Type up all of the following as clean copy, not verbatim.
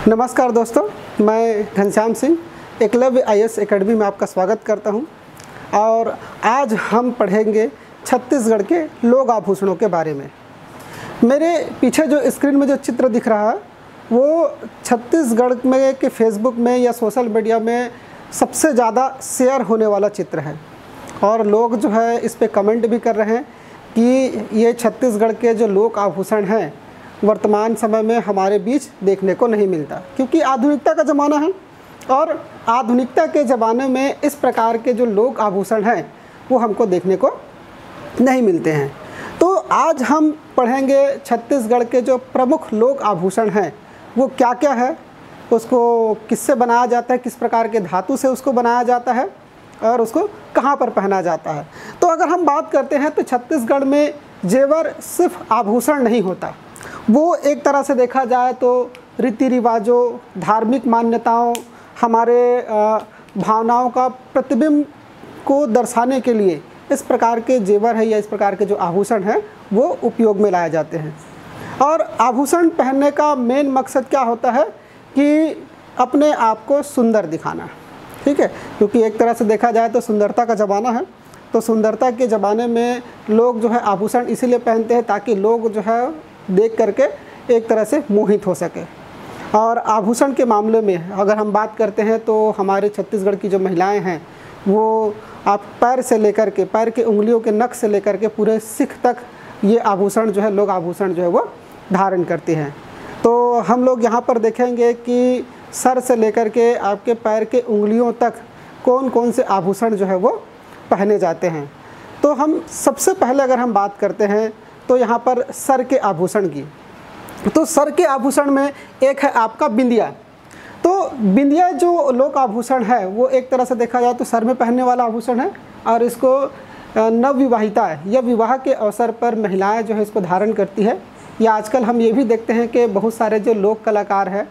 नमस्कार दोस्तों, मैं घनश्याम सिंह एकलव्य IAS एकेडमी में आपका स्वागत करता हूं। और आज हम पढ़ेंगे छत्तीसगढ़ के लोक आभूषणों के बारे में। मेरे पीछे जो स्क्रीन में जो चित्र दिख रहा है वो छत्तीसगढ़ में के फेसबुक में या सोशल मीडिया में सबसे ज़्यादा शेयर होने वाला चित्र है। और लोग जो है इस पर कमेंट भी कर रहे हैं कि ये छत्तीसगढ़ के जो लोक आभूषण हैं वर्तमान समय में हमारे बीच देखने को नहीं मिलता, क्योंकि आधुनिकता का ज़माना है। और आधुनिकता के ज़माने में इस प्रकार के जो लोक आभूषण हैं वो हमको देखने को नहीं मिलते हैं। तो आज हम पढ़ेंगे छत्तीसगढ़ के जो प्रमुख लोक आभूषण हैं वो क्या क्या है, उसको किससे बनाया जाता है, किस प्रकार के धातु से उसको बनाया जाता है और उसको कहाँ पर पहना जाता है। तो अगर हम बात करते हैं तो छत्तीसगढ़ में जेवर सिर्फ आभूषण नहीं होता, वो एक तरह से देखा जाए तो रीति रिवाजों, धार्मिक मान्यताओं, हमारे भावनाओं का प्रतिबिंब को दर्शाने के लिए इस प्रकार के जेवर है या इस प्रकार के जो आभूषण हैं वो उपयोग में लाए जाते हैं। और आभूषण पहनने का मेन मकसद क्या होता है कि अपने आप को सुंदर दिखाना, ठीक है। क्योंकि एक तरह से देखा जाए तो सुंदरता का ज़माना है, तो सुंदरता के ज़माने में लोग जो है आभूषण इसीलिए पहनते हैं ताकि लोग जो है देख करके एक तरह से मोहित हो सके। और आभूषण के मामले में अगर हम बात करते हैं तो हमारे छत्तीसगढ़ की जो महिलाएं हैं वो आप पैर से लेकर के, पैर के उंगलियों के नख से लेकर के पूरे सिख तक ये आभूषण जो है, लोक आभूषण जो है वो धारण करती हैं। तो हम लोग यहाँ पर देखेंगे कि सर से लेकर के आपके पैर के उंगलियों तक कौन कौन से आभूषण जो है वो पहने जाते हैं। तो हम सबसे पहले अगर हम बात करते हैं तो यहाँ पर सर के आभूषण की, तो सर के आभूषण में एक है आपका बिंदिया। तो बिंदिया जो लोक आभूषण है वो एक तरह से देखा जाए तो सर में पहनने वाला आभूषण है। और इसको नवविवाहिता या विवाह के अवसर पर महिलाएं जो है इसको धारण करती है। या आजकल हम ये भी देखते हैं कि बहुत सारे जो लोक कलाकार हैं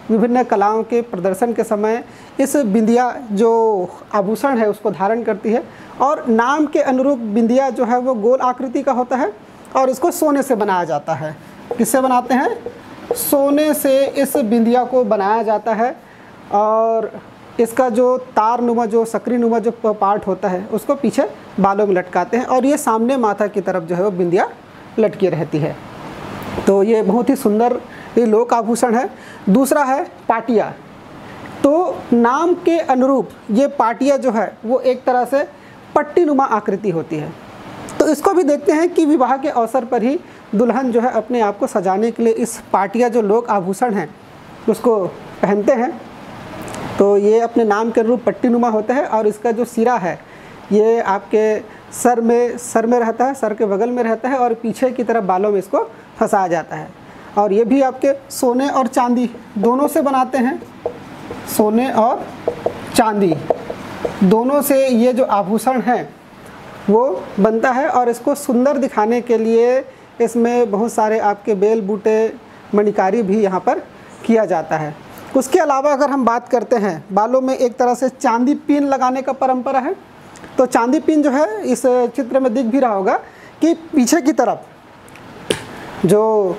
विभिन्न कलाओं के प्रदर्शन के समय इस बिंदिया जो आभूषण है उसको धारण करती है। और नाम के अनुरूप बिंदिया जो है वो गोल आकृति का होता है और इसको सोने से बनाया जाता है। किससे बनाते हैं? सोने से इस बिंदिया को बनाया जाता है। और इसका जो तारनुमा, जो सकरीनुमा जो पार्ट होता है उसको पीछे बालों में लटकाते हैं और ये सामने माथा की तरफ जो है वो बिंदिया लटकी रहती है। तो ये बहुत ही सुंदर ये लोक आभूषण है। दूसरा है पाटिया। तो नाम के अनुरूप ये पाटिया जो है वो एक तरह से पट्टीनुमा आकृति होती है। तो इसको भी देखते हैं कि विवाह के अवसर पर ही दुल्हन जो है अपने आप को सजाने के लिए इस पाटिया जो लोक आभूषण हैं उसको पहनते हैं। तो ये अपने नाम के अनुरूप पट्टीनुमा होता है और इसका जो सिरा है ये आपके सर में रहता है, सर के बगल में रहता है और पीछे की तरफ बालों में इसको फंसाया जाता है। और ये भी आपके सोने और चांदी दोनों से बनाते हैं। सोने और चांदी दोनों से ये जो आभूषण है वो बनता है। और इसको सुंदर दिखाने के लिए इसमें बहुत सारे आपके बेल बूटे, मणिकारी भी यहाँ पर किया जाता है। उसके अलावा अगर हम बात करते हैं बालों में एक तरह से चांदी पिन लगाने का परंपरा है। तो चांदी पिन जो है इस चित्र में दिख भी रहा होगा कि पीछे की तरफ जो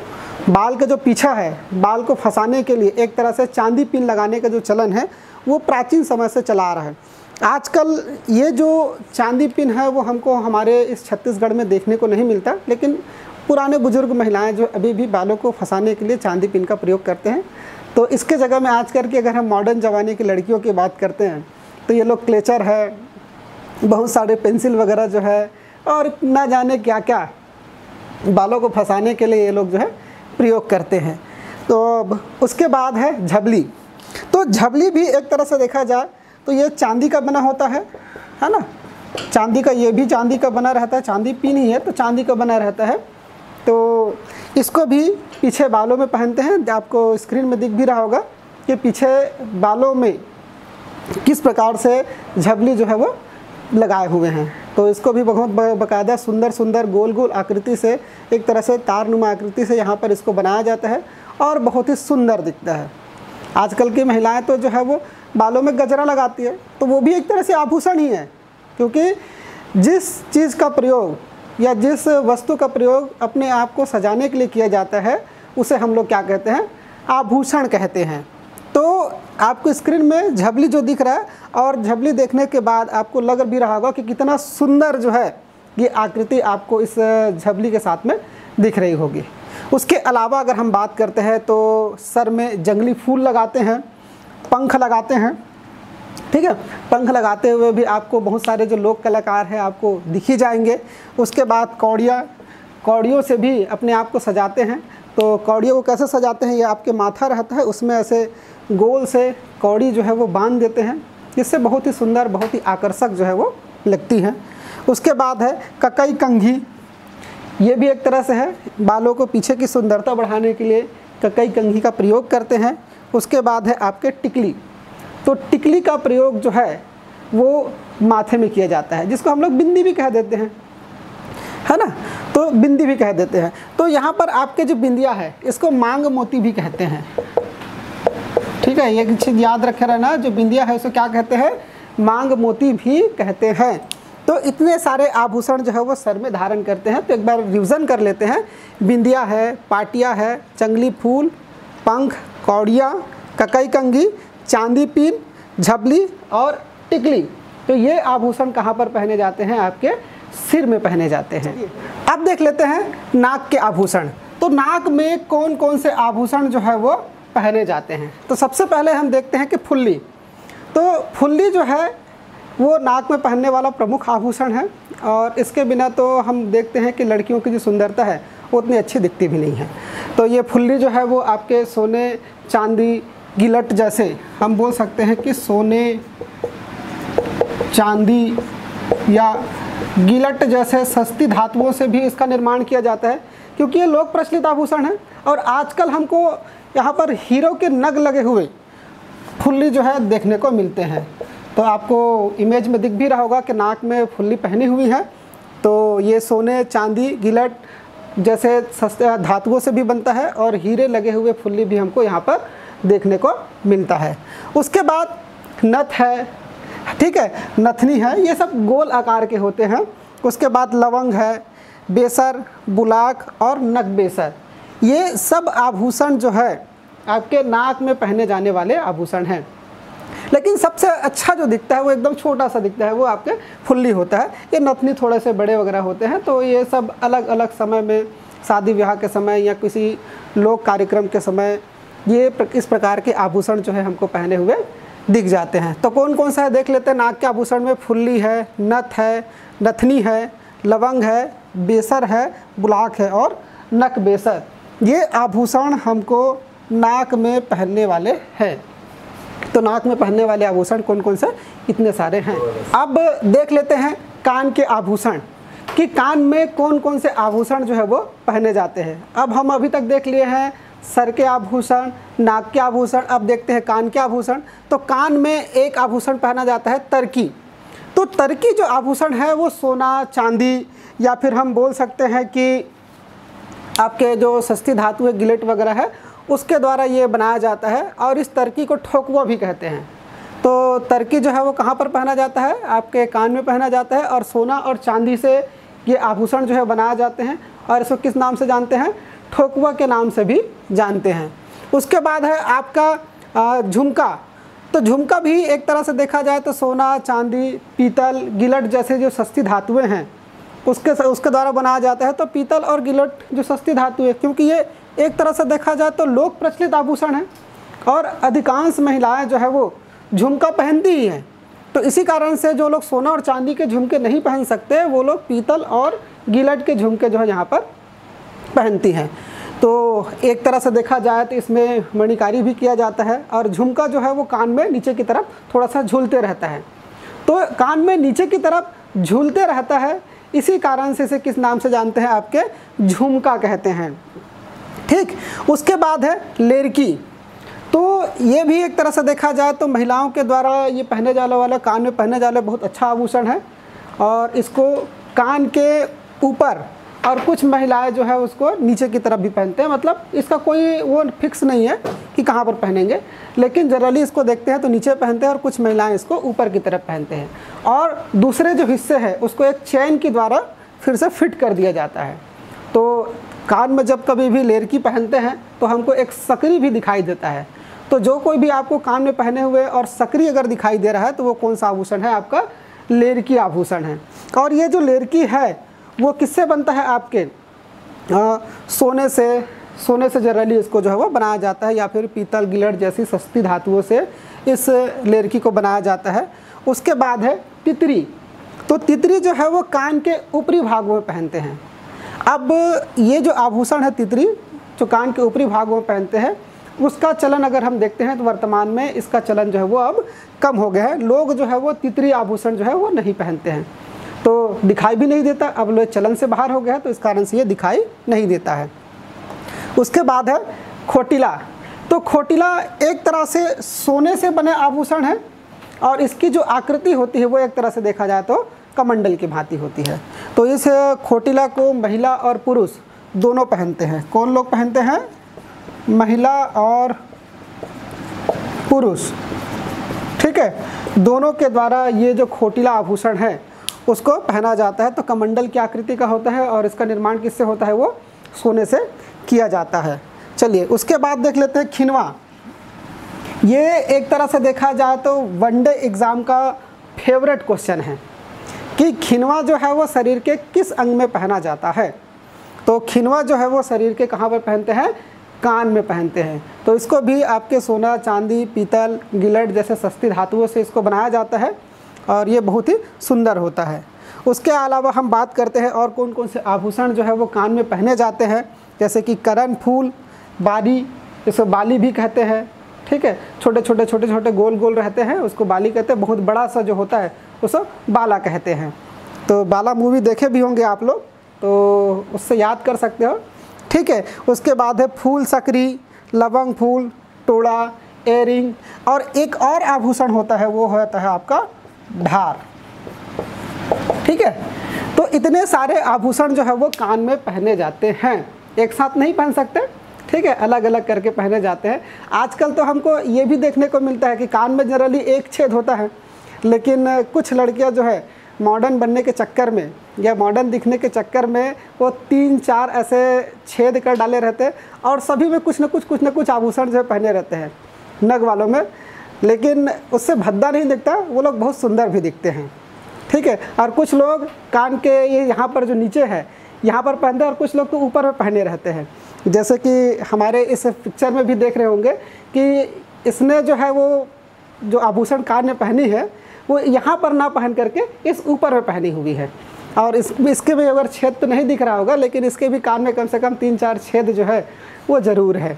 बाल का जो पीछा है, बाल को फंसाने के लिए एक तरह से चांदी पिन लगाने का जो चलन है वो प्राचीन समय से चला आ रहा है। आजकल ये जो चांदी पिन है वो हमको हमारे इस छत्तीसगढ़ में देखने को नहीं मिलता, लेकिन पुराने बुजुर्ग महिलाएं जो अभी भी बालों को फंसाने के लिए चांदी पिन का प्रयोग करते हैं। तो इसके जगह में आज करके अगर हम मॉडर्न ज़माने की लड़कियों की बात करते हैं तो ये लोग क्लेचर है, बहुत सारे पेंसिल वगैरह जो है और ना जाने क्या क्या बालों को फंसाने के लिए ये लोग जो है प्रयोग करते हैं। तो उसके बाद है झबली। तो झबली भी एक तरह से देखा जाए तो ये चांदी का बना होता है ना। चांदी का, ये भी चांदी का बना रहता है, चांदी पिन ही है तो चांदी का बना रहता है। तो इसको भी पीछे बालों में पहनते हैं। आपको स्क्रीन में दिख भी रहा होगा कि पीछे बालों में किस प्रकार से झबली जो है वो लगाए हुए हैं। तो इसको भी बहुत बाकायदा सुंदर सुंदर गोल गोल आकृति से, एक तरह से तारनुमा आकृति से यहाँ पर इसको बनाया जाता है और बहुत ही सुंदर दिखता है। आजकल की महिलाएं तो जो है वो बालों में गजरा लगाती है, तो वो भी एक तरह से आभूषण ही है। क्योंकि जिस चीज़ का प्रयोग या जिस वस्तु का प्रयोग अपने आप को सजाने के लिए किया जाता है उसे हम लोग क्या कहते हैं? आभूषण कहते हैं। आपको स्क्रीन में झबली जो दिख रहा है, और झबली देखने के बाद आपको लग भी रहा होगा कि कितना सुंदर जो है ये आकृति आपको इस झबली के साथ में दिख रही होगी। उसके अलावा अगर हम बात करते हैं तो सर में जंगली फूल लगाते हैं, पंख लगाते हैं, ठीक है। पंख लगाते हुए भी आपको बहुत सारे जो लोक कलाकार हैं आपको दिख ही जाएंगे। उसके बाद कौड़ियों से भी अपने आप को सजाते हैं। तो कौड़ियों को कैसे सजाते हैं, ये आपके माथा रहता है, उसमें ऐसे गोल से कौड़ी जो है वो बांध देते हैं, जिससे बहुत ही सुंदर, बहुत ही आकर्षक जो है वो लगती है। उसके बाद है ककई कंघी, ये भी एक तरह से है, बालों को पीछे की सुंदरता बढ़ाने के लिए ककई कंघी का प्रयोग करते हैं। उसके बाद है आपके टिकली, तो टिकली का प्रयोग जो है वो माथे में किया जाता है, जिसको हम लोग बिंदी भी कह देते हैं, है ना, तो बिंदी भी कह देते हैं। तो यहाँ पर आपके जो बिंदिया है इसको मांग मोती भी कहते हैं, ठीक है। ये चीज़ याद रखे रहना, जो बिंदिया है उसको क्या कहते हैं, मांग मोती भी कहते हैं। तो इतने सारे आभूषण जो है वो सर में धारण करते हैं। तो एक बार रिवीजन कर लेते हैं। बिंदिया है, पाटिया है, जंगली फूल, पंख, कौड़ियाँ, ककई कंघी, चांदी पीन, झबली और टिकली। तो ये आभूषण कहाँ पर पहने जाते हैं, आपके सिर में पहने जाते हैं। अब देख लेते हैं नाक के आभूषण। तो नाक में कौन कौन से आभूषण जो है वो पहने जाते हैं। तो सबसे पहले हम देखते हैं कि फुल्ली। तो फुल्ली जो है वो नाक में पहनने वाला प्रमुख आभूषण है, और इसके बिना तो हम देखते हैं कि लड़कियों की जो सुंदरता है वो उतनी अच्छी दिखती भी नहीं है। तो ये फुल्ली जो है वो आपके सोने, चांदी, गिलट जैसे, हम बोल सकते हैं कि सोने, चांदी या गिलट जैसे सस्ती धातुओं से भी इसका निर्माण किया जाता है, क्योंकि ये लोक प्रचलित आभूषण है। और आजकल हमको यहाँ पर हीरो के नग लगे हुए फुल्ली जो है देखने को मिलते हैं। तो आपको इमेज में दिख भी रहा होगा कि नाक में फुल्ली पहनी हुई है। तो ये सोने, चांदी, गिलट जैसे सस्ते धातुओं से भी बनता है, और हीरे लगे हुए फुल्ली भी हमको यहाँ पर देखने को मिलता है। उसके बाद नथ है, ठीक है, नथनी है, ये सब गोल आकार के होते हैं। उसके बाद लवंग है, बेसर, बुलाक और नगबेसर, ये सब आभूषण जो है आपके नाक में पहने जाने वाले आभूषण हैं। लेकिन सबसे अच्छा जो दिखता है वो एकदम छोटा सा दिखता है, वो आपके फुल्ली होता है। ये नथनी थोड़े से बड़े वगैरह होते हैं। तो ये सब अलग अलग समय में, शादी ब्याह के समय या किसी लोक कार्यक्रम के समय, ये इस प्रकार के आभूषण जो है हमको पहने हुए दिख जाते हैं। तो कौन कौन सा है देख लेते हैं। नाक के आभूषण में फुल्ली है, नथ है, नथनी है, लवंग है, बेसर है, बुलाक है और नकबेसर। ये आभूषण हमको नाक में पहनने वाले हैं। तो नाक में पहनने वाले आभूषण कौन कौन से, इतने सारे हैं। अब देख लेते हैं कान के आभूषण, कि कान में कौन कौन से आभूषण जो है वो पहने जाते हैं। अब हम अभी तक देख लिए हैं सर के आभूषण, नाक के आभूषण, अब देखते हैं कान के आभूषण। तो कान में एक आभूषण पहना जाता है तरकी। तो तरकी जो आभूषण है वो सोना, चांदी या फिर हम बोल सकते हैं कि आपके जो सस्ती धातु है, गिलेट वगैरह है, उसके द्वारा ये बनाया जाता है। और इस तरकी को ठोकुआ भी कहते हैं। तो तरकी जो है वो कहाँ पर पहना जाता है, आपके कान में पहना जाता है। और सोना और चांदी से ये आभूषण जो है बनाए जाते हैं, और इसको किस नाम से जानते हैं, ठोकुआ के नाम से भी जानते हैं। उसके बाद है आपका झुमका। तो झुमका भी एक तरह से देखा जाए तो सोना, चांदी, पीतल, गिलट जैसे जो सस्ती धातुएं हैं उसके द्वारा बनाया जाता है। तो पीतल और गिलट जो सस्ती धातु है, क्योंकि ये एक तरह से देखा जाए तो लोक प्रचलित आभूषण है, और अधिकांश महिलाएं जो है वो झुमका पहनती ही हैं। तो इसी कारण से जो लोग सोना और चांदी के झुमके नहीं पहन सकते, वो लोग पीतल और गिलट के झुमके जो है यहाँ पर पहनती हैं। तो एक तरह से देखा जाए तो इसमें मणिकारी भी किया जाता है, और झुमका जो है वो कान में नीचे की तरफ थोड़ा सा झूलते रहता है। तो कान में नीचे की तरफ झूलते रहता है, इसी कारण से इसे किस नाम से जानते हैं, आपके झुमका कहते हैं। ठीक, उसके बाद है लेरकी। तो ये भी एक तरह से देखा जाए तो महिलाओं के द्वारा ये पहने जाने वाला, कान में पहने जाने बहुत अच्छा आभूषण है, और इसको कान के ऊपर, और कुछ महिलाएं जो है उसको नीचे की तरफ भी पहनते हैं। मतलब इसका कोई वो फिक्स नहीं है कि कहाँ पर पहनेंगे, लेकिन जनरली इसको देखते हैं तो नीचे पहनते हैं, और कुछ महिलाएं इसको ऊपर की तरफ पहनते हैं। और दूसरे जो हिस्से हैं उसको एक चेन के द्वारा फिर से फिट कर दिया जाता है। तो कान में जब कभी भी लेरकी पहनते हैं तो हमको एक सकरी भी दिखाई देता है। तो जो कोई भी आपको कान में पहने हुए और सक्रिय अगर दिखाई दे रहा है तो वो कौन सा आभूषण है? आपका लेरकी आभूषण है। और ये जो लेरकी है वो किससे बनता है? आपके सोने से जनरली इसको जो है वो बनाया जाता है, या फिर पीतल गिलट जैसी सस्ती धातुओं से इस लेरकी को बनाया जाता है। उसके बाद है तितरी। तो तितरी जो है वो कान के ऊपरी भागों में पहनते हैं। अब ये जो आभूषण है तितरी, जो कान के ऊपरी भागों में पहनते हैं, उसका चलन अगर हम देखते हैं तो वर्तमान में इसका चलन जो है वो अब कम हो गया है। लोग जो है वो तितरी आभूषण जो है वो नहीं पहनते हैं, तो दिखाई भी नहीं देता। अब लोग चलन से बाहर हो गया है तो इस कारण से ये दिखाई नहीं देता है। उसके बाद है खोटिला। तो खोटिला एक तरह से सोने से बने आभूषण है और इसकी जो आकृति होती है वो एक तरह से देखा जाए तो कमंडल की भांति होती है। तो इस खोटिला को महिला और पुरुष दोनों पहनते हैं। कौन लोग पहनते हैं? महिला और पुरुष, ठीक है, दोनों के द्वारा ये जो खोटिला आभूषण है उसको पहना जाता है। तो कमंडल की आकृति का होता है और इसका निर्माण किससे होता है? वो सोने से किया जाता है। चलिए उसके बाद देख लेते हैं खिनवा। ये एक तरह से देखा जाए तो वनडे एग्ज़ाम का फेवरेट क्वेश्चन है कि खिनवा जो है वो शरीर के किस अंग में पहना जाता है। तो खिनवा जो है वो शरीर के कहाँ पर पहनते हैं? कान में पहनते हैं। तो इसको भी आपके सोना, चांदी, पीतल, गिलट जैसे सस्ती धातुओं से इसको बनाया जाता है और ये बहुत ही सुंदर होता है। उसके अलावा हम बात करते हैं और कौन कौन से आभूषण जो है वो कान में पहने जाते हैं, जैसे कि करण फूल, बाली, इसको बाली भी कहते हैं, ठीक है, छोटे छोटे गोल गोल रहते हैं उसको बाली कहते हैं। बहुत बड़ा सा जो होता है उसको बाला कहते हैं। तो बाला मूवी देखे भी होंगे आप लोग, तो उससे याद कर सकते हो, ठीक है। उसके बाद है फूल सकरी, लवंग फूल, टोड़ा, एयरिंग, और एक और आभूषण होता है वो होता है आपका ढार, ठीक है। तो इतने सारे आभूषण जो है वो कान में पहने जाते हैं, एक साथ नहीं पहन सकते, ठीक है, अलग अलग करके पहने जाते हैं। आजकल तो हमको ये भी देखने को मिलता है कि कान में जनरली एक छेद होता है, लेकिन कुछ लड़कियां जो है मॉडर्न बनने के चक्कर में या मॉडर्न दिखने के चक्कर में वो 3-4 ऐसे छेद कर डाले रहते हैं और सभी में कुछ न कुछ आभूषण जो है पहने रहते हैं नग वालों में, लेकिन उससे भद्दा नहीं दिखता, वो लोग बहुत सुंदर भी दिखते हैं, ठीक है। और कुछ लोग कान के ये यहाँ पर जो नीचे है यहाँ पर पहनते हैं और कुछ लोग तो ऊपर में पहने रहते हैं। जैसे कि हमारे इस पिक्चर में भी देख रहे होंगे कि इसने जो है वो जो आभूषण कान में पहनी है वो यहाँ पर ना पहन करके इस ऊपर में पहनी हुई है, और इसके भी अगर छेद तो नहीं दिख रहा होगा, लेकिन इसके भी कान में कम से कम 3-4 छेद जो है वो ज़रूर है।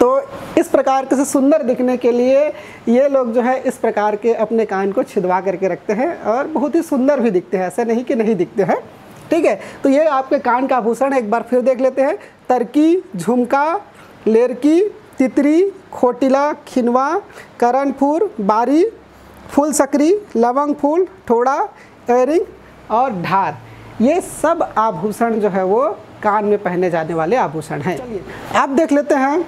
तो इस प्रकार के सुंदर दिखने के लिए ये लोग जो है इस प्रकार के अपने कान को छिदवा करके रखते हैं और बहुत ही सुंदर भी दिखते हैं, ऐसे नहीं कि नहीं दिखते हैं, ठीक है। तो ये आपके कान का आभूषण एक बार फिर देख लेते हैं। तरकी, झुमका, लेरकी, तितरी, खोटिला, खिनवा, करणफूल, बारी, फूल सकरी, लवंग फूल, ठोड़ा, एयरिंग और ढार, ये सब आभूषण जो है वो कान में पहने जाने वाले आभूषण हैं। चलिए आप देख लेते हैं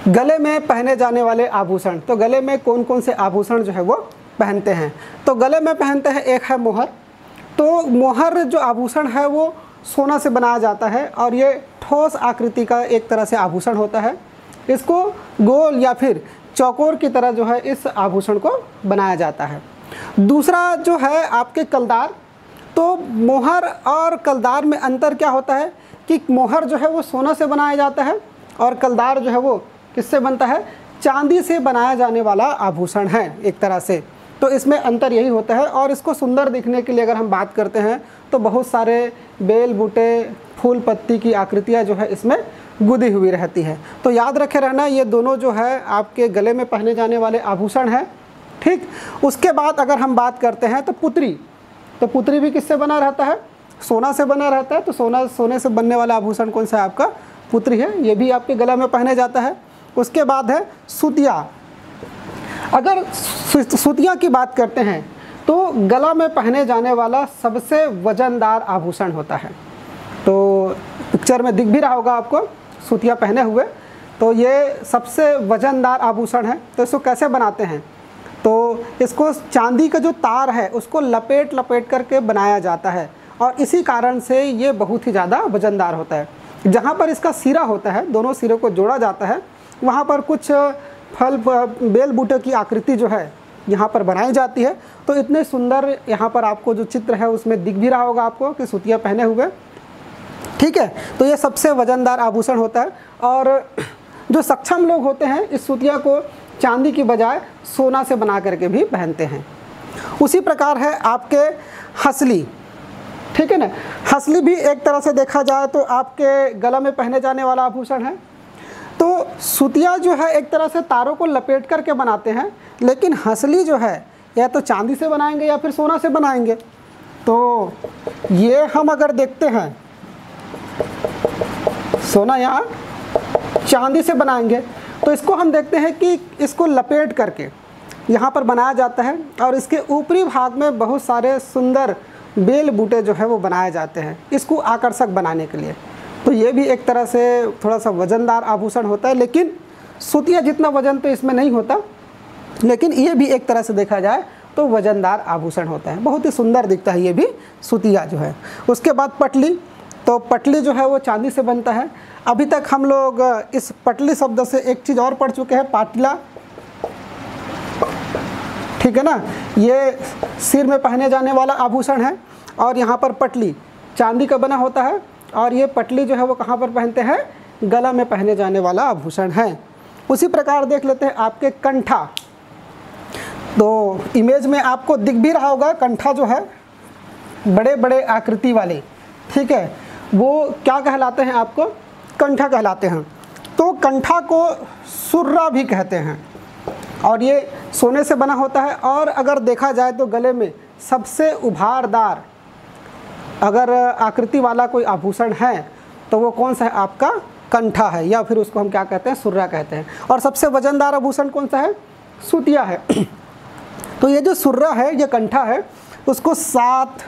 गले में पहने जाने वाले आभूषण। तो गले में कौन कौन से आभूषण जो है वो पहनते हैं? तो गले में पहनते हैं, एक है मोहर। तो मोहर जो आभूषण है वो सोना से बनाया जाता है और ये ठोस आकृति का एक तरह से आभूषण होता है। इसको गोल या फिर चौकोर की तरह जो है इस आभूषण को बनाया जाता है। दूसरा जो है आपके कलदार। तो मोहर और कलदार में अंतर क्या होता है कि मोहर जो है वो सोना से बनाया जाता है और कलदार जो है वो किससे बनता है? चांदी से बनाया जाने वाला आभूषण है एक तरह से। तो इसमें अंतर यही होता है। और इसको सुंदर दिखने के लिए अगर हम बात करते हैं तो बहुत सारे बेल बूटे, फूल पत्ती की आकृतियाँ जो है इसमें गुदी हुई रहती है। तो याद रखे रहना, ये दोनों जो है आपके गले में पहने जाने वाले आभूषण हैं, ठीक। उसके बाद अगर हम बात करते हैं तो पुतरी। तो पुतरी भी किससे बना रहता है? सोना से बना रहता है। तो सोने से बनने वाला आभूषण कौन सा है? आपका पुतरी है, ये भी आपके गला में पहने जाता है। उसके बाद है सुतिया। अगर सुतिया की बात करते हैं तो गला में पहने जाने वाला सबसे वजनदार आभूषण होता है। तो पिक्चर में दिख भी रहा होगा आपको सुतिया पहने हुए, तो ये सबसे वजनदार आभूषण है। तो इसको कैसे बनाते हैं? तो इसको चांदी का जो तार है उसको लपेट करके बनाया जाता है और इसी कारण से ये बहुत ही ज़्यादा वजनदार होता है। जहाँ पर इसका सिरा होता है, दोनों सिरों को जोड़ा जाता है, वहाँ पर कुछ फल बेल बूटे की आकृति जो है यहाँ पर बनाई जाती है। तो इतने सुंदर यहाँ पर आपको जो चित्र है उसमें दिख भी रहा होगा आपको कि सूतिया पहने हुए, ठीक है। तो ये सबसे वजनदार आभूषण होता है। और जो सक्षम लोग होते हैं इस सूतिया को चांदी की बजाय सोना से बना करके भी पहनते हैं। उसी प्रकार है आपके हंसली, ठीक है ना। हंसली भी एक तरह से देखा जाए तो आपके गला में पहने जाने वाला आभूषण है। तो सूतिया जो है एक तरह से तारों को लपेट करके बनाते हैं, लेकिन हंसली जो है या तो चांदी से बनाएंगे या फिर सोना से बनाएंगे। तो ये हम अगर देखते हैं सोना या चांदी से बनाएंगे, तो इसको हम देखते हैं कि इसको लपेट करके यहाँ पर बनाया जाता है और इसके ऊपरी भाग में बहुत सारे सुंदर बेल बूटे जो है वो बनाए जाते हैं इसको आकर्षक बनाने के लिए। तो ये भी एक तरह से थोड़ा सा वज़नदार आभूषण होता है, लेकिन सूतिया जितना वज़न तो इसमें नहीं होता, लेकिन ये भी एक तरह से देखा जाए तो वज़नदार आभूषण होता है। बहुत ही सुंदर दिखता है ये भी सूतिया जो है। उसके बाद पटली, तो पटली जो है वो चांदी से बनता है। अभी तक हम लोग इस पटली शब्द से एक चीज़ और पढ़ चुके हैं, पाटिला, ठीक है ना। ये सिर में पहने जाने वाला आभूषण है और यहाँ पर पटली चांदी का बना होता है और ये पटली जो है वो कहाँ पर पहनते हैं, गला में पहने जाने वाला आभूषण है। उसी प्रकार देख लेते हैं आपके कंठा। तो इमेज में आपको दिख भी रहा होगा कंठा जो है बड़े बड़े आकृति वाले, ठीक है, वो क्या कहलाते हैं, आपको कंठा कहलाते हैं। तो कंठा को सुर्रा भी कहते हैं और ये सोने से बना होता है। और अगर देखा जाए तो गले में सबसे उभारदार अगर आकृति वाला कोई आभूषण है तो वो कौन सा है, आपका कंठा है, या फिर उसको हम क्या कहते हैं, सुर्रा कहते हैं। और सबसे वजनदार आभूषण कौन सा है, सूतिया है। तो ये जो सुर्रा है, ये कंठा है, उसको 7,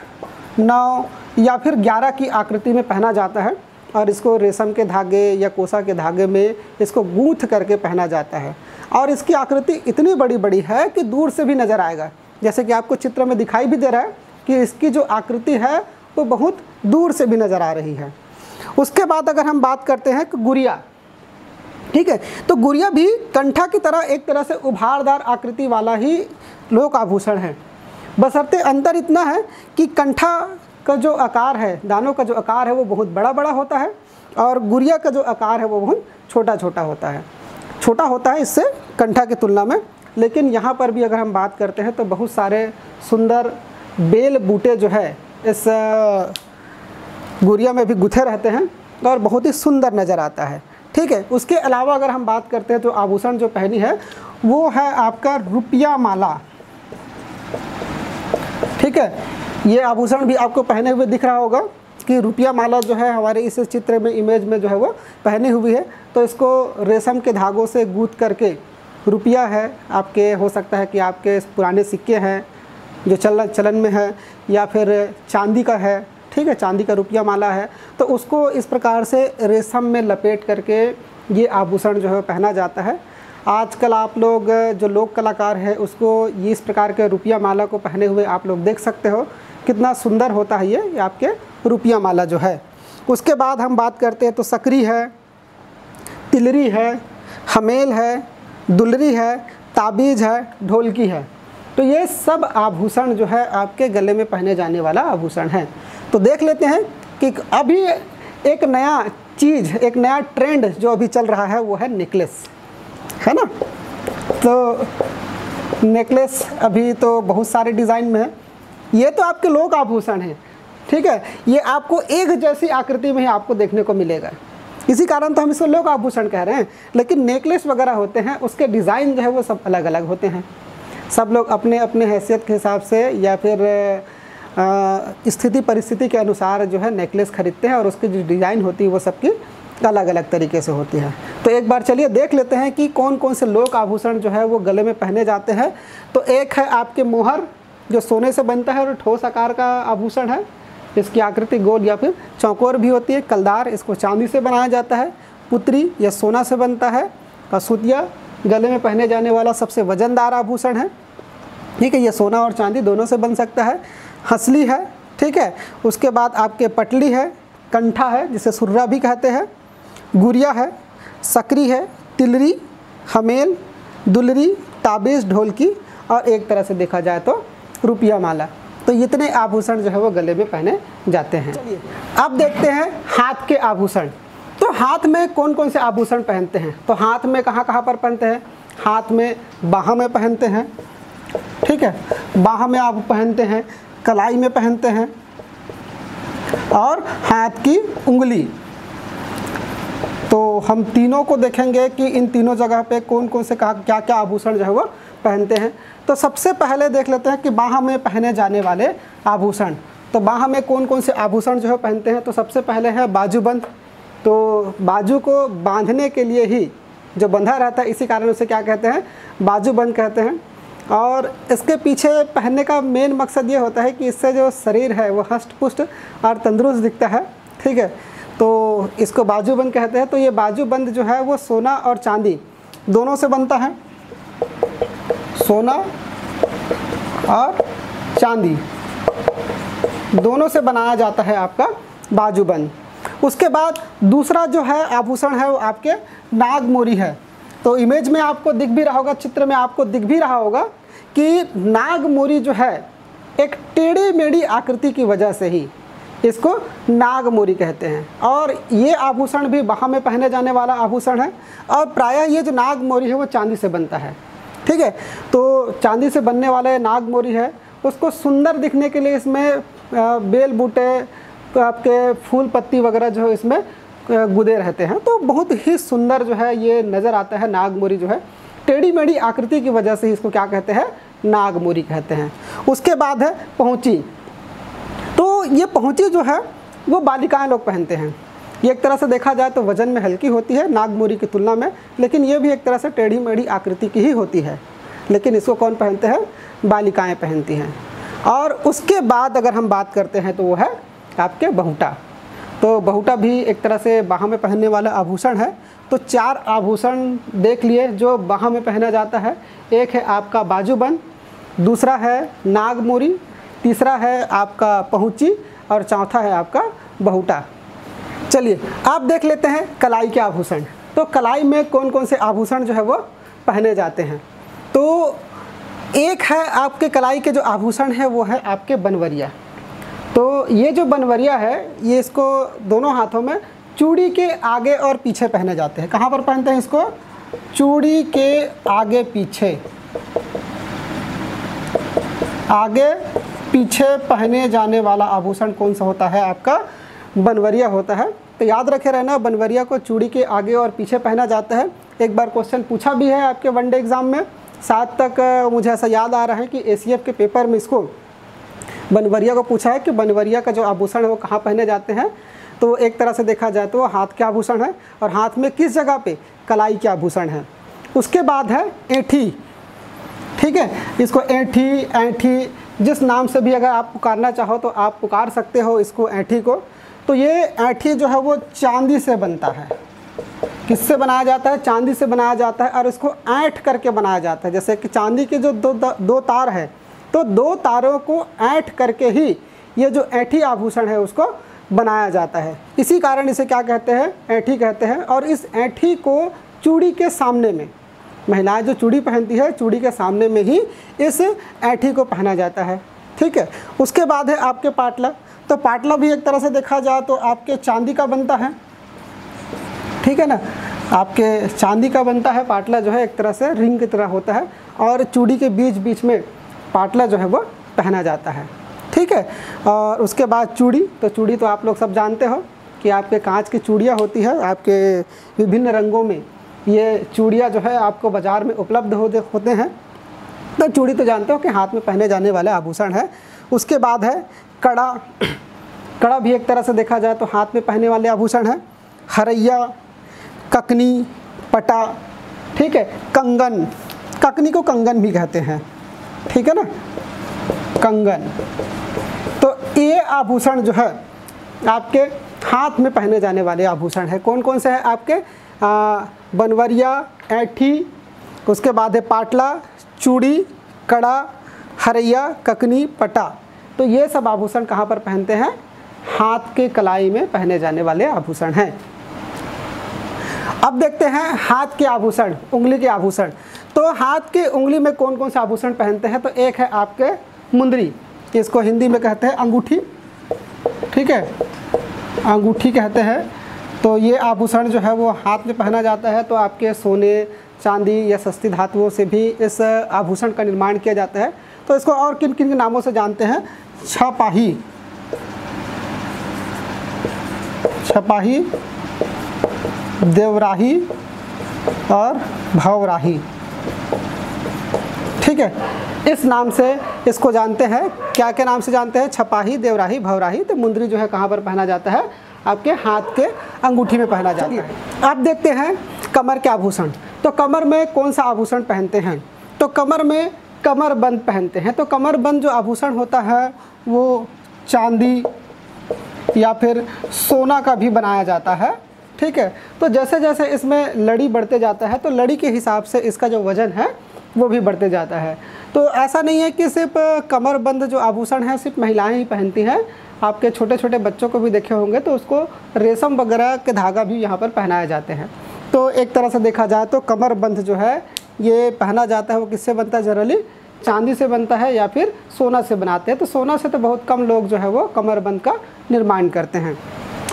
9 या फिर 11 की आकृति में पहना जाता है और इसको रेशम के धागे या कोसा के धागे में इसको गूंथ करके पहना जाता है। और इसकी आकृति इतनी बड़ी बड़ी है कि दूर से भी नज़र आएगा, जैसे कि आपको चित्र में दिखाई भी दे रहा है कि इसकी जो आकृति है वो बहुत दूर से भी नज़र आ रही है। उसके बाद अगर हम बात करते हैं कि गुड़िया, ठीक है, तो गुड़िया भी कंठा की तरह एक तरह से उभारदार आकृति वाला ही लोक आभूषण है। बशर्ते अंतर इतना है कि कंठा का जो आकार है, दानों का जो आकार है वो बहुत बड़ा बड़ा होता है और गुड़िया का जो आकार है वो बहुत छोटा छोटा होता है, छोटा होता है इससे कंठा की तुलना में। लेकिन यहाँ पर भी अगर हम बात करते हैं तो बहुत सारे सुंदर बेल बूटे जो है इस गुड़िया में भी गुथे रहते हैं और बहुत ही सुंदर नज़र आता है, ठीक है। उसके अलावा अगर हम बात करते हैं तो आभूषण जो पहनी है वो है आपका रुपया माला, ठीक है। ये आभूषण भी आपको पहने हुए दिख रहा होगा कि रुपया माला जो है हमारे इस चित्र में, इमेज में जो है वो पहनी हुई है। तो इसको रेशम के धागों से गूंथ करके, रुपया है आपके, हो सकता है कि आपके पुराने सिक्के हैं जो चलन में है, या फिर चांदी का है, ठीक है, चांदी का रुपया माला है। तो उसको इस प्रकार से रेशम में लपेट करके ये आभूषण जो है पहना जाता है। आजकल आप लोग जो लोक कलाकार है उसको ये इस प्रकार के रुपया माला को पहने हुए आप लोग देख सकते हो, कितना सुंदर होता है ये आपके रुपया माला जो है। उसके बाद हम बात करते हैं तो सकरी है, तिलरी है, हमेल है, दुलरी है, ताबीज़ है, ढोलकी है। तो ये सब आभूषण जो है आपके गले में पहने जाने वाला आभूषण है। तो देख लेते हैं कि अभी एक नया चीज़, एक नया ट्रेंड जो अभी चल रहा है वो है नेकलेस, है ना। तो नेकलेस अभी तो बहुत सारे डिज़ाइन में है। ये तो आपके लोक आभूषण हैं, ठीक है, ये आपको एक जैसी आकृति में ही आपको देखने को मिलेगा, इसी कारण तो हम इसको लोक आभूषण कह रहे हैं। लेकिन नेकलेस वगैरह होते हैं उसके डिज़ाइन जो है वो सब अलग अलग होते हैं। सब लोग अपने अपने हैसियत के हिसाब से या फिर स्थिति परिस्थिति के अनुसार जो है नेकलेस खरीदते हैं और उसकी जो डिज़ाइन होती है वो सबकी अलग अलग तरीके से होती है। तो एक बार चलिए देख लेते हैं कि कौन कौन से लोक आभूषण जो है वो गले में पहने जाते हैं। तो एक है आपके मोहर, जो सोने से बनता है और ठोस आकार का आभूषण है। इसकी आकृति गोल या फिर चौकोर भी होती है। कलदार, इसको चांदी से बनाया जाता है। पुत्री, यह सोना से बनता है। और सूतिया गले में पहने जाने वाला सबसे वजनदार आभूषण है, ठीक है, ये सोना और चांदी दोनों से बन सकता है। हंसली है, ठीक है। उसके बाद आपके पटली है, कंठा है जिसे सुर्रा भी कहते हैं, गुड़िया है, सकरी है, तिलरी, हमेल, दुलरी, ताबीज़, ढोलकी और एक तरह से देखा जाए तो रुपया माला। तो इतने आभूषण जो है वो गले में पहने जाते हैं। चलिए अब देखते हैं हाथ के आभूषण। तो हाथ में कौन कौन से आभूषण पहनते हैं? तो हाथ में कहाँ कहाँ पर पहनते हैं? हाथ में बाह में पहनते हैं, ठीक है, बाह में आप पहनते हैं, कलाई में पहनते हैं और हाथ की उंगली। तो हम तीनों को देखेंगे कि इन तीनों जगह पे कौन कौन से क्या क्या आभूषण जो है वो पहनते हैं। तो सबसे पहले देख लेते हैं कि बाह में पहने जाने वाले आभूषण। तो बाह में कौन कौन से आभूषण जो है पहनते हैं? तो सबसे पहले है बाजूबंद। तो बाजू को बांधने के लिए ही जो बंधा रहता है, इसी कारण उसे क्या कहते हैं? बाजूबंद कहते हैं। और इसके पीछे पहनने का मेन मकसद ये होता है कि इससे जो शरीर है वो हष्ट पुष्ट और तंदुरुस्त दिखता है, ठीक है। तो इसको बाजूबंद कहते हैं। तो ये बाजूबंद जो है वो सोना और चांदी दोनों से बनता है, सोना और चांदी दोनों से बनाया जाता है आपका बाजूबंद। उसके बाद दूसरा जो है आभूषण है वो आपके नागमोरी है। तो इमेज में आपको दिख भी रहा होगा, चित्र में आपको दिख भी रहा होगा कि नागमोरी जो है एक टेढ़ी मेढ़ी आकृति की वजह से ही इसको नागमोरी कहते हैं। और ये आभूषण भी बाह में पहने जाने वाला आभूषण है। और प्रायः ये जो नागमोरी है वो चांदी से बनता है, ठीक है। तो चांदी से बनने वाला नागमोरी है, उसको सुंदर दिखने के लिए इसमें बेल बूटे, आपके फूल पत्ती वगैरह जो है इसमें गुदे रहते हैं। तो बहुत ही सुंदर जो है ये नज़र आता है नागमोरी जो है। टेढ़ी मेढ़ी आकृति की वजह से इसको क्या कहते हैं? नागमोरी कहते हैं। उसके बाद है पहुँची। तो ये पहुँची जो है वो बालिकाएं लोग पहनते हैं। ये एक तरह से देखा जाए तो वज़न में हल्की होती है नागमोरी की तुलना में, लेकिन ये भी एक तरह से टेढ़ी मेढ़ी आकृति की ही होती है। लेकिन इसको कौन पहनते हैं? बालिकाएं पहनती हैं। और उसके बाद अगर हम बात करते हैं तो वो है आपके बहुटा। तो बहुटा भी एक तरह से बाह में पहनने वाला आभूषण है। तो 4 आभूषण देख लिए जो बाह में पहना जाता है। एक है आपका बाजूबंद, दूसरा है नागमोरी, तीसरा है आपका पहुँची और चौथा है आपका बहुटा। चलिए आप देख लेते हैं कलाई के आभूषण। तो कलाई में कौन कौन से आभूषण जो है वो पहने जाते हैं? तो एक है आपके कलाई के जो आभूषण है वो है आपके बनवरिया। तो ये जो बनवरिया है ये इसको दोनों हाथों में चूड़ी के आगे और पीछे पहने जाते हैं। कहाँ पर पहनते हैं इसको? चूड़ी के आगे पीछे, आगे पीछे पहने जाने वाला आभूषण कौन सा होता है? आपका बनवरिया होता है। तो याद रखे रहना, बनवरिया को चूड़ी के आगे और पीछे पहना जाता है। एक बार क्वेश्चन पूछा भी है आपके वनडे एग्ज़ाम में, 7 तक मुझे ऐसा याद आ रहा है कि एसीएफ के पेपर में इसको बनवरिया को पूछा है कि बनवरिया का जो आभूषण है वो कहाँ पहने जाते हैं। तो एक तरह से देखा जाए तो वो हाथ के आभूषण है और हाथ में किस जगह पे? कलाई के आभूषण है। उसके बाद है ऐंठी, ठीक है। इसको ऐंठी जिस नाम से भी अगर आप पुकारना चाहो तो आप पुकार सकते हो इसको, ऐंठी को। तो ये ऐंठी जो है वो चांदी से बनता है। किससे बनाया जाता है? चांदी से बनाया जाता है और इसको ऐंठ करके बनाया जाता है। जैसे कि चांदी के जो दो तार है, तो 2 तारों को ऐंठ करके ही ये जो ऐंठी आभूषण है उसको बनाया जाता है। इसी कारण इसे क्या कहते हैं? ऐंठी कहते हैं। और इस ऐंठी को चूड़ी के सामने में, महिलाएं जो चूड़ी पहनती है चूड़ी के सामने में ही इस ऐंठी को पहना जाता है, ठीक है। उसके बाद है आपके पाटला। तो पाटला भी एक तरह से देखा जाए तो आपके चांदी का बनता है, ठीक है ना। आपके चांदी का बनता है पाटला जो है, एक तरह से रिंग की तरह होता है और चूड़ी के बीच बीच में पाटला जो है वो पहना जाता है, ठीक है। और उसके बाद चूड़ी। तो चूड़ी तो आप लोग सब जानते हो कि आपके कांच की चूड़ियाँ होती है, आपके विभिन्न रंगों में ये चूड़ियाँ जो है आपको बाज़ार में उपलब्ध होते हैं। तो चूड़ी तो जानते हो कि हाथ में पहने जाने वाले आभूषण है। उसके बाद है कड़ा। कड़ा भी एक तरह से देखा जाए तो हाथ में पहने वाले आभूषण है। हरैया, ककनी, पटा, ठीक है। कंगन, ककनी को कंगन भी कहते हैं, ठीक है ना, कंगन। तो ये आभूषण जो है आपके हाथ में पहने जाने वाले आभूषण है। कौन कौन से हैं आपके? बनवरिया, ऐंठी, उसके बाद है पाटला, चूड़ी, कड़ा, हरैया, ककनी, पटा। तो ये सब आभूषण कहाँ पर पहनते हैं? हाथ के कलाई में पहने जाने वाले आभूषण हैं। अब देखते हैं हाथ के आभूषण, उंगली के आभूषण। तो हाथ की उंगली में कौन कौन से आभूषण पहनते हैं? तो एक है आपके मुंदरी, इसको हिंदी में कहते हैं अंगूठी, ठीक है, अंगूठी कहते हैं। तो ये आभूषण जो है वो हाथ में पहना जाता है। तो आपके सोने चांदी या सस्ती धातुओं से भी इस आभूषण का निर्माण किया जाता है। तो इसको और किन किन के नामों से जानते हैं? छपाही, छपाही, देवराही और भवराही, ठीक है, इस नाम से इसको जानते हैं। क्या क्या नाम से जानते हैं? छपाही, देवराही, भवराही। तो मुंदरी जो है कहाँ पर पहना जाता है? आपके हाथ के अंगूठी में पहना जाता है। आप देखते हैं कमर के आभूषण। तो कमर में कौन सा आभूषण पहनते हैं? तो कमर में कमरबंद पहनते हैं। तो कमरबंद जो आभूषण होता है वो चांदी या फिर सोना का भी बनाया जाता है, ठीक है। तो जैसे जैसे इसमें लड़ी बढ़ते जाता है तो लड़ी के हिसाब से इसका जो वज़न है वो भी बढ़ते जाता है। तो ऐसा नहीं है कि सिर्फ कमरबंद जो आभूषण है सिर्फ महिलाएं ही पहनती हैं। आपके छोटे छोटे बच्चों को भी देखे होंगे तो उसको रेशम वगैरह के धागा भी यहाँ पर पहनाए जाते हैं। तो एक तरह से देखा जाए तो कमरबंद जो है ये पहना जाता है वो किससे बनता है? जनरली चांदी से बनता है या फिर सोना से बनाते हैं। तो सोना से तो बहुत कम लोग जो है वो कमरबंद का निर्माण करते हैं।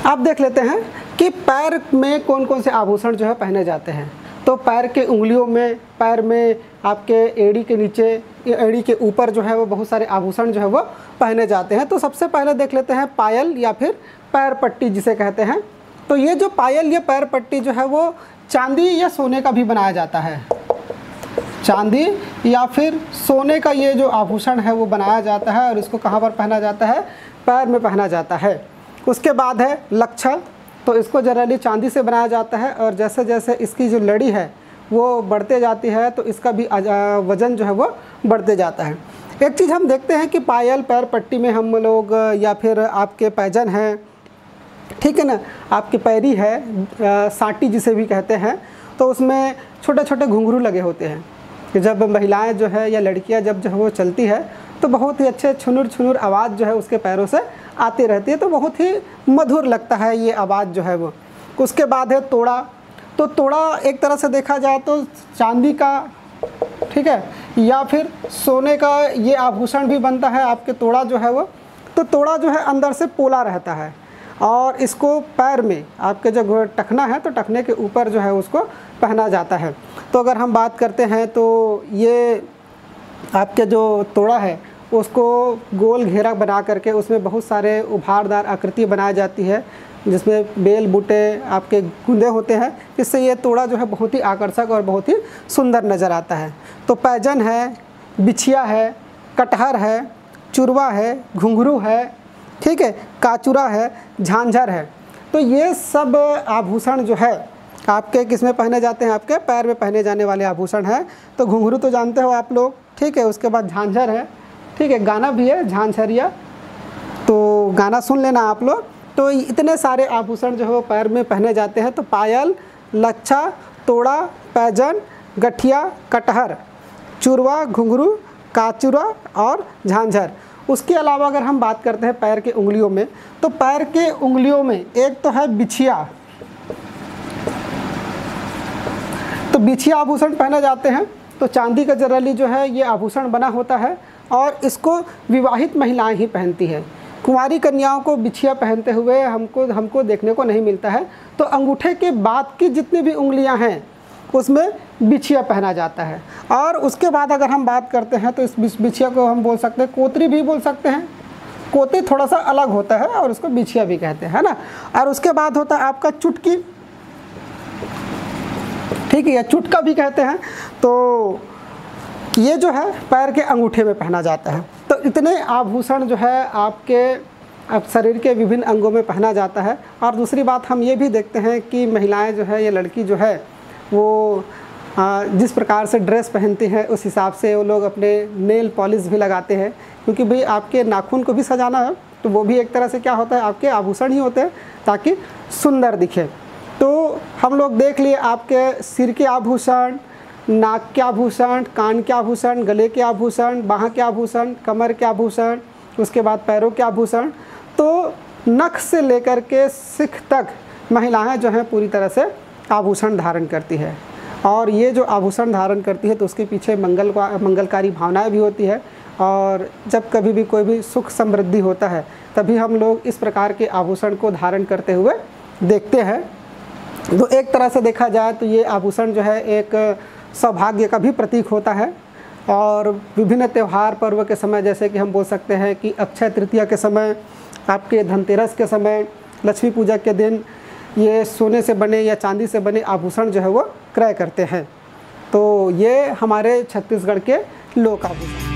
आप देख लेते हैं कि पैर में कौन कौन से आभूषण जो है पहने जाते हैं। तो पैर के उंगलियों में, पैर में आपके एड़ी के नीचे, एड़ी के ऊपर जो है वो बहुत सारे आभूषण जो है वो पहने जाते हैं। तो सबसे पहले देख लेते हैं पायल या फिर पैर पट्टी जिसे कहते हैं। तो ये जो पायल या पैर पट्टी जो है वो चांदी या सोने का भी बनाया जाता है। चांदी या फिर सोने का ये जो आभूषण है वो बनाया जाता है और इसको कहाँ पर पहना जाता है? पैर में पहना जाता है। उसके बाद है लच्छा। तो इसको जनरली चांदी से बनाया जाता है और जैसे जैसे इसकी जो लड़ी है वो बढ़ते जाती है तो इसका भी वज़न जो है वो बढ़ते जाता है। एक चीज़ हम देखते हैं कि पायल, पैर पट्टी में हम लोग या फिर आपके पैजन है, ठीक है ना, आपकी पैरी है, साटी जिसे भी कहते हैं, तो उसमें छोटे छोटे घुंघरू लगे होते हैं। जब महिलाएं जो है या लड़कियां जब जो है वो चलती है तो बहुत ही अच्छे छुनुर छुनुर आवाज़ जो है उसके पैरों से आती रहती है। तो बहुत ही मधुर लगता है ये आवाज़ जो है वो। उसके बाद है तोड़ा। तो तोड़ा एक तरह से देखा जाए तो चांदी का, ठीक है, या फिर सोने का ये आभूषण भी बनता है आपके तोड़ा जो है वो। तो तोड़ा जो है अंदर से पोला रहता है और इसको पैर में आपके जो टखना है तो टखने के ऊपर जो है उसको पहना जाता है। तो अगर हम बात करते हैं तो ये आपके जो तोड़ा है उसको गोल घेरा बना करके उसमें बहुत सारे उभारदार आकृति बनाई जाती है जिसमें बेल बूटे आपके गुंदे होते हैं। इससे ये तोड़ा जो है बहुत ही आकर्षक और बहुत ही सुंदर नज़र आता है। तो पैजन है, बिछिया है, कटहर है, चुरवा है, घुंघरू है, ठीक है, काचुरा है, झांझर है। तो ये सब आभूषण जो है आपके किस में पहने जाते हैं? आपके पैर में पहने जाने वाले आभूषण हैं। तो घुंघरू तो जानते हो आप लोग, ठीक है। उसके बाद झांझर है, ठीक है, गाना भी है झांझरिया, तो गाना सुन लेना आप लोग। तो इतने सारे आभूषण जो है वो पैर में पहने जाते हैं। तो पायल, लच्छा, तोड़ा, पैजन, गठिया, कटहर, चुरवा, घुंघरू, काचुरा और झांझर। उसके अलावा अगर हम बात करते हैं पैर के उंगलियों में, तो पैर के उंगलियों में एक तो है बिछिया। तो बिछिया आभूषण पहने जाते हैं। तो चांदी का जनरली जो है ये आभूषण बना होता है और इसको विवाहित महिलाएं ही पहनती है। कुंवारी कन्याओं को बिछिया पहनते हुए हमको देखने को नहीं मिलता है। तो अंगूठे के बाद की जितनी भी उंगलियां हैं उसमें बिछिया पहना जाता है। और उसके बाद अगर हम बात करते हैं तो इस बिछिया को हम बोल सकते हैं, कोतरी भी बोल सकते हैं। कोतरी थोड़ा सा अलग होता है और उसको बिछिया भी कहते हैं, है ना। और उसके बाद होता है आपका चुटकी, ठीक है, या चुटका भी कहते हैं। तो ये जो है पैर के अंगूठे में पहना जाता है। तो इतने आभूषण जो है आपके शरीर के विभिन्न अंगों में पहना जाता है। और दूसरी बात हम ये भी देखते हैं कि महिलाएं जो है या लड़की जो है वो जिस प्रकार से ड्रेस पहनती है उस हिसाब से वो लोग अपने नेल पॉलिश भी लगाते हैं, क्योंकि भाई आपके नाखून को भी सजाना है। तो वो भी एक तरह से क्या होता है, आपके आभूषण ही होते हैं ताकि सुंदर दिखे। तो हम लोग देख लिए आपके सिर के आभूषण, नाक के आभूषण, कान के आभूषण, गले के आभूषण, बाह के आभूषण, कमर के आभूषण, उसके बाद पैरों के आभूषण। तो नख से लेकर के सिख तक महिलाएं जो हैं पूरी तरह से आभूषण धारण करती है। और ये जो आभूषण धारण करती है तो उसके पीछे मंगलकारी भावनाएं भी होती है। और जब कभी भी कोई भी सुख समृद्धि होता है तभी हम लोग इस प्रकार के आभूषण को धारण करते हुए देखते हैं। तो एक तरह से देखा जाए तो ये आभूषण जो है एक सौभाग्य का भी प्रतीक होता है। और विभिन्न त्यौहार पर्व के समय, जैसे कि हम बोल सकते हैं कि अक्षय तृतीया के समय, आपके धनतेरस के समय, लक्ष्मी पूजा के दिन ये सोने से बने या चांदी से बने आभूषण जो है वो क्रय करते हैं। तो ये हमारे छत्तीसगढ़ के लोक आभूषण।